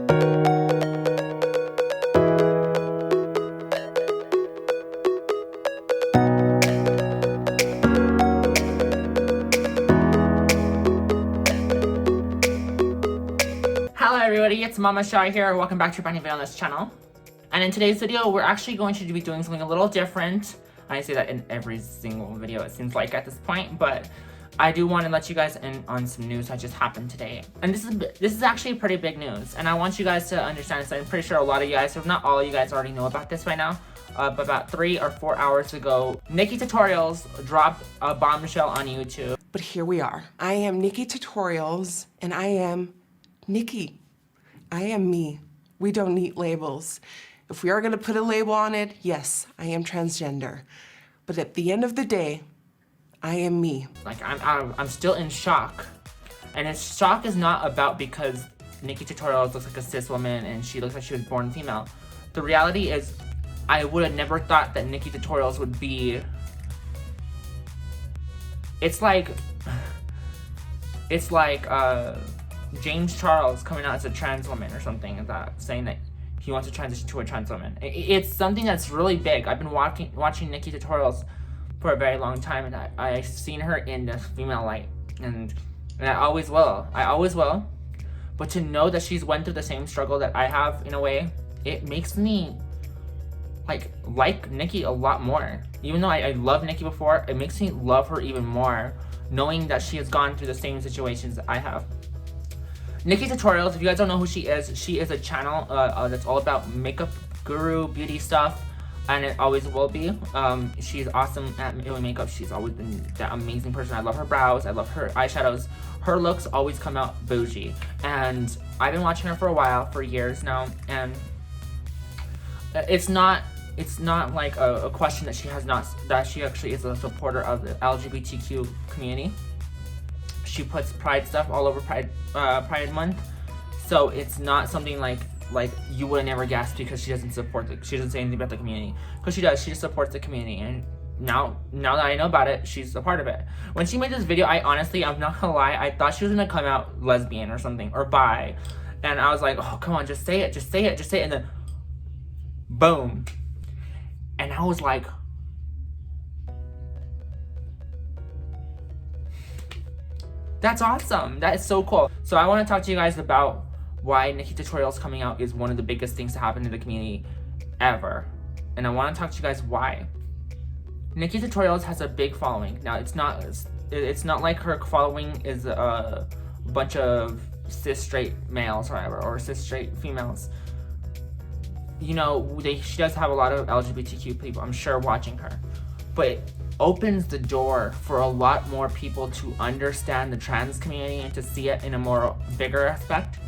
Hello everybody, it's Mama Shy here. Welcome back to a brand new video on this channel. And in today's video, we're actually going to be doing something a little different. I say that in every single video, it seems like at this point, but I do want to let you guys in on some news that just happened today. And this is actually pretty big news, and I want you guys to understand this. I'm pretty sure a lot of you guys, if not all of you guys, already know about this by now. But about 3 or 4 hours ago, Nikki Tutorials dropped a bombshell on YouTube. But here we are. I am Nikki Tutorials, and I am Nikki. I am me. We don't need labels. If we are gonna put a label on it, yes, I am transgender. But at the end of the day, I am me. Like, I'm still in shock. And shock is not about because Nikki Tutorials looks like a cis woman and she looks like she was born female. The reality is, I would have never thought that Nikki Tutorials would be... It's like James Charles coming out as a trans woman or something like that, saying that he wants to transition to a trans woman. It's something that's really big. I've been watching Nikki Tutorials for a very long time, and I've seen her in the female light, and I always will. But to know that she's went through the same struggle that I have, in a way, it makes me like Nikki a lot more. Even though I loved Nikki before, it makes me love her even more, knowing that she has gone through the same situations that I have. Nikki Tutorials, if you guys don't know who she is a channel that's all about makeup guru, beauty stuff, and it always will be. She's awesome at doing makeup. She's always been that amazing person. I love her brows, I love her eyeshadows. Her looks always come out bougie. And I've been watching her for a while, for years now, and it's not like a question that that she actually is a supporter of the LGBTQ community. She puts pride stuff all over Pride Month, so it's not something like you would have never guessed, because she doesn't she doesn't say anything about the community, because she does. She just supports the community, and now that I know about it, she's a part of it. When she made this video, I'm not gonna lie, I thought she was gonna come out lesbian or something, or bi, and I was like, oh come on, just say it, and then boom, and I was like, that's awesome. That is so cool. So I want to talk to you guys about why Nikki Tutorials coming out is one of the biggest things to happen in the community ever. And I want to talk to you guys why. Nikki Tutorials has a big following. Now, it's not like her following is a bunch of cis straight males or whatever, or cis straight females. You know, she does have a lot of LGBTQ people, I'm sure, watching her. But opens the door for a lot more people to understand the trans community and to see it in a more bigger aspect,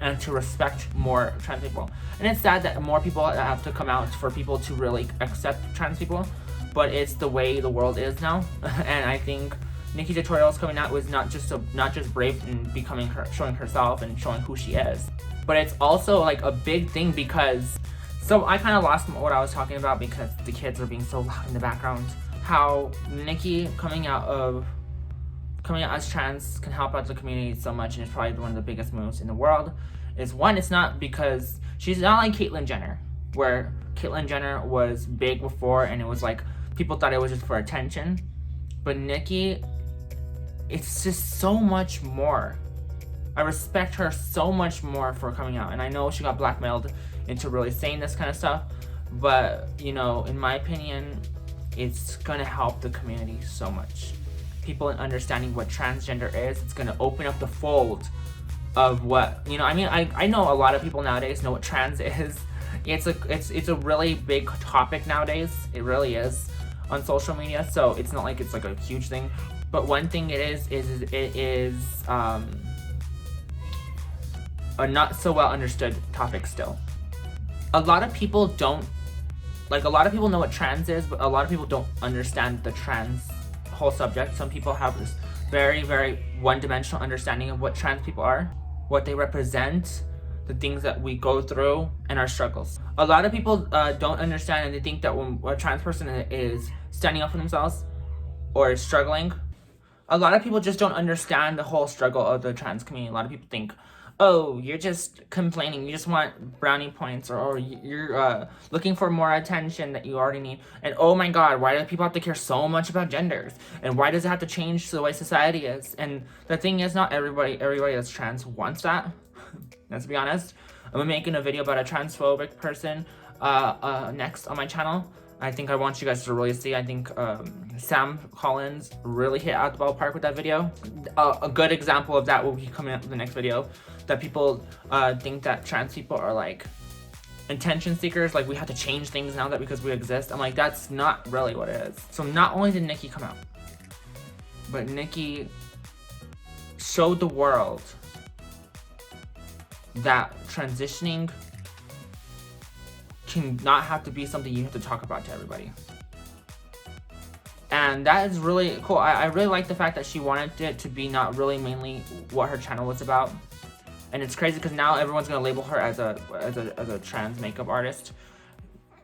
and to respect more trans people. And it's sad that more people have to come out for people to really accept trans people, but it's the way the world is now. And I think Nikki Tutorials coming out was not just brave in becoming showing herself and showing who she is, but it's also like a big thing, because so I kind of lost what I was talking about because the kids are being so loud in the background. How Nikki coming out as trans can help out the community so much, and it's probably one of the biggest moves in the world. Is one, it's not because she's not like Caitlyn Jenner, where Caitlyn Jenner was big before and it was like people thought it was just for attention. But Nikki, it's just so much more. I respect her so much more for coming out, and I know she got blackmailed into really saying this kind of stuff, but you know, in my opinion, it's gonna help the community so much. People in understanding what transgender is, it's gonna open up the fold of what, you know, I mean, I know a lot of people nowadays know what trans is. It's a really big topic nowadays. It really is on social media, so it's not like it's like a huge thing. But one thing it is a not so well understood topic still. A lot of people know what trans is, but a lot of people don't understand the trans whole subject. Some people have this very, very one-dimensional understanding of what trans people are, what they represent, the things that we go through, and our struggles. A lot of people don't understand, and they think that when a trans person is standing up for themselves or is struggling, a lot of people just don't understand the whole struggle of the trans community. A lot of people think, oh, you're just complaining, you just want brownie points, or you're looking for more attention that you already need. And oh my god, why do people have to care so much about genders? And why does it have to change the way society is? And the thing is, not everybody that's trans wants that. Let's be honest. I'm making a video about a transphobic person next on my channel. I think I want you guys to really see. I think Sam Collins really hit out the ballpark with that video. A good example of that will be coming up in the next video. That people think that trans people are like attention seekers, like we have to change things now that because we exist. I'm like, that's not really what it is. So not only did Nikki come out, but Nikki showed the world that transitioning can not have to be something you have to talk about to everybody. And that is really cool. I really like the fact that she wanted it to be not really mainly what her channel was about. And it's crazy because now everyone's gonna label her as a trans makeup artist.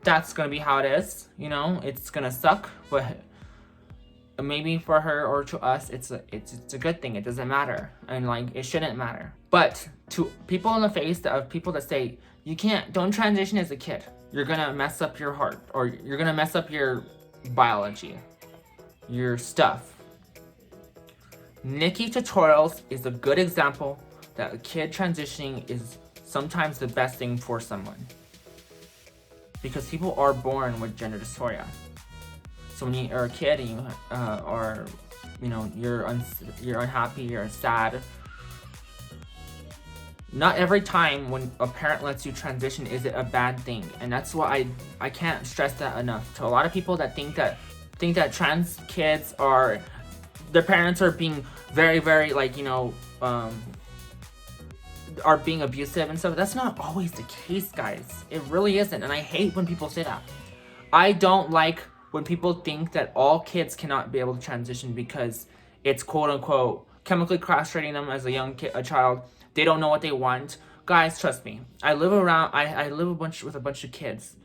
That's gonna be how it is, you know. It's gonna suck, but maybe for her or to us, it's a good thing. It doesn't matter, and like it shouldn't matter. But to people in the face of people that say don't transition as a kid, you're gonna mess up your heart, or you're gonna mess up your biology, your stuff. Nikki Tutorials is a good example that a kid transitioning is sometimes the best thing for someone. Because people are born with gender dysphoria. So when you're a kid and you are, you know, you're unhappy, you're sad, not every time when a parent lets you transition is it a bad thing. And that's why I can't stress that enough. To a lot of people that think that trans kids are, their parents are being very, very, like, you know, are being abusive and stuff. That's not always the case, guys. It really isn't. And I hate when people say that. I don't like when people think that all kids cannot be able to transition because it's quote unquote chemically castrating them as a child. They don't know what they want. Guys, trust me. I live with a bunch of kids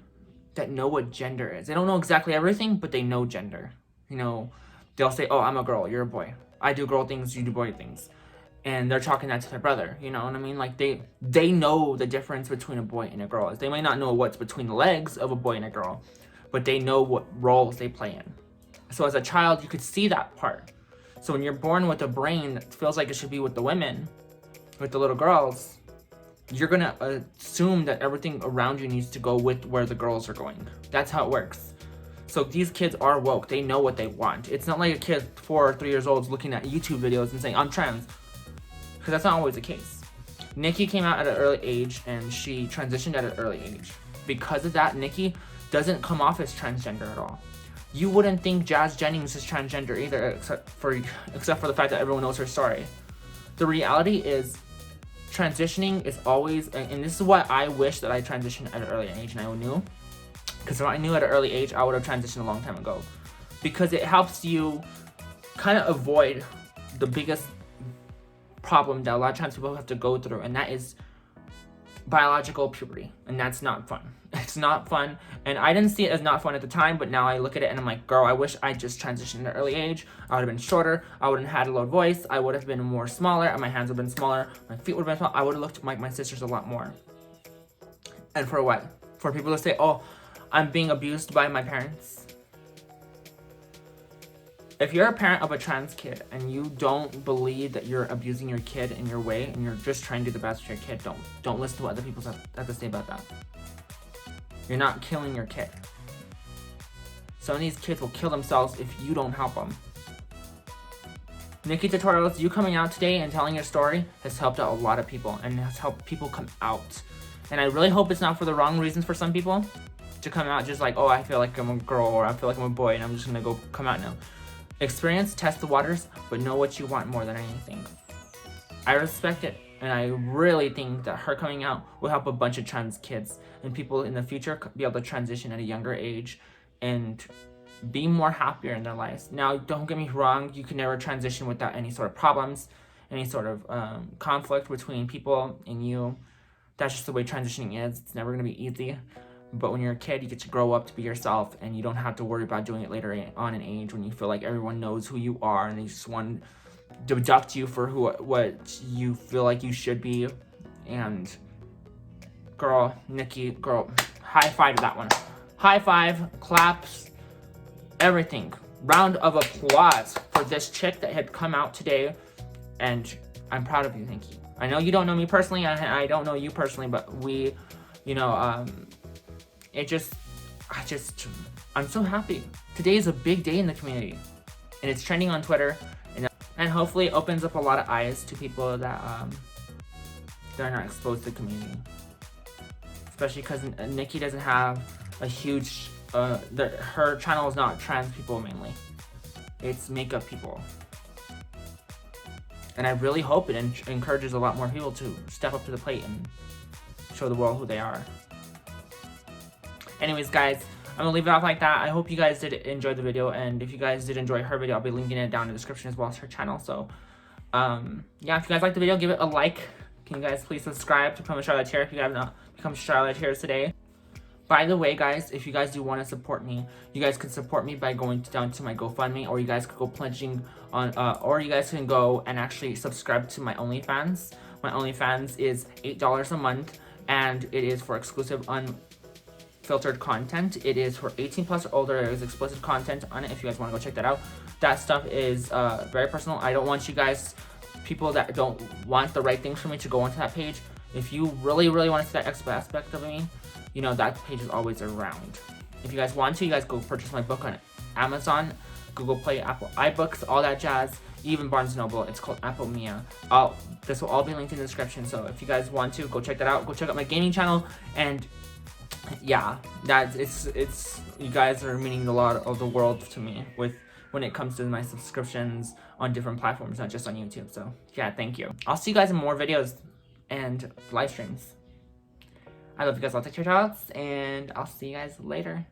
that know what gender is. They don't know exactly everything, but they know gender. You know, they'll say, oh, I'm a girl, you're a boy. I do girl things, you do boy things. And they're talking that to their brother, you know what I mean? Like, they know the difference between a boy and a girl. They may not know what's between the legs of a boy and a girl, but they know what roles they play in. So as a child, you could see that part. So when you're born with a brain that feels like it should be with the women, with the little girls, you're gonna assume that everything around you needs to go with where the girls are going. That's how it works. So these kids are woke. They know what they want. It's not like a kid 4 or 3 years old is looking at YouTube videos and saying, I'm trans. Because that's not always the case. Nikki came out at an early age and she transitioned at an early age. Because of that, Nikki doesn't come off as transgender at all. You wouldn't think Jazz Jennings is transgender either, except for the fact that everyone knows her story. The reality is, transitioning is always, and this is why I wish that I transitioned at an early age and I knew. Because if I knew at an early age, I would have transitioned a long time ago. Because it helps you kind of avoid the biggest problem that a lot of trans people have to go through, and that is biological puberty. And that's not fun. It's not fun. And I didn't see it as not fun at the time, but now I look at it and I'm like, girl, I wish I just transitioned at an early age. I would have been shorter. I wouldn't have had a loud voice. I would have been more smaller, and my hands would have been smaller. My feet would have been smaller. I would have looked like my sisters a lot more. And for what? For people to say, oh, I'm being abused by my parents. If you're a parent of a trans kid and you don't believe that you're abusing your kid in your way and you're just trying to do the best for your kid, don't listen to what other people have to say about that. You're not killing your kid. Some of these kids will kill themselves if you don't help them. Nikki Tutorials, you coming out today and telling your story has helped out a lot of people and has helped people come out. And I really hope it's not for the wrong reasons for some people to come out just like, oh, I feel like I'm a girl or I feel like I'm a boy and I'm just gonna go come out now. Experience, test the waters, but know what you want more than anything. I respect it, and I really think that her coming out will help a bunch of trans kids and people in the future be able to transition at a younger age and be more happier in their lives. Now, don't get me wrong, you can never transition without any sort of problems, any sort of conflict between people and you. That's just the way transitioning is. It's never gonna be easy. But when you're a kid, you get to grow up to be yourself, and you don't have to worry about doing it later on in age when you feel like everyone knows who you are and they just want to deduct you for what you feel like you should be And girl, Nikki, girl, high five to that one. High five, claps, everything. Round of applause for this chick that had come out today. And I'm proud of you, Nikki. I know you don't know me personally, I don't know you personally, but we, you know, I'm so happy. Today is a big day in the community, and it's trending on Twitter, and hopefully it opens up a lot of eyes to people that they're not exposed to the community. Especially because Nikki doesn't have a huge, her channel is not trans people mainly. It's makeup people. And I really hope it encourages a lot more people to step up to the plate and show the world who they are. Anyways, guys, I'm gonna leave it off like that. I hope you guys did enjoy the video, and if you guys did enjoy her video, I'll be linking it down in the description as well as her channel. So, yeah, if you guys liked the video, give it a like. Can you guys please subscribe to become a Charlotteer if you have not become Charlotteers today? By the way, guys, if you guys do want to support me, you guys can support me by going down to my GoFundMe, or you guys could go pledging on, or you guys can go and actually subscribe to my OnlyFans. My OnlyFans is $8 a month, and it is for exclusive unfiltered content. It is for 18 plus or older. There is explicit content on it if you guys want to go check that out. That stuff is very personal. I don't want you guys, people that don't want the right things from me, to go onto that page. If you really, really want to see that extra aspect of me, you know, that page is always around. If you guys want to, you guys go purchase my book on Amazon, Google Play, Apple iBooks, all that jazz, even Barnes & Noble. It's called Apple Mia. This will all be linked in the description, so if you guys want to, go check that out. Go check out my gaming channel, and yeah, it's you guys are meaning a lot of the world to me when it comes to my subscriptions on different platforms, not just on YouTube. So yeah, thank you. I'll see you guys in more videos and live streams. I love you guys all. Take care, and I'll see you guys later.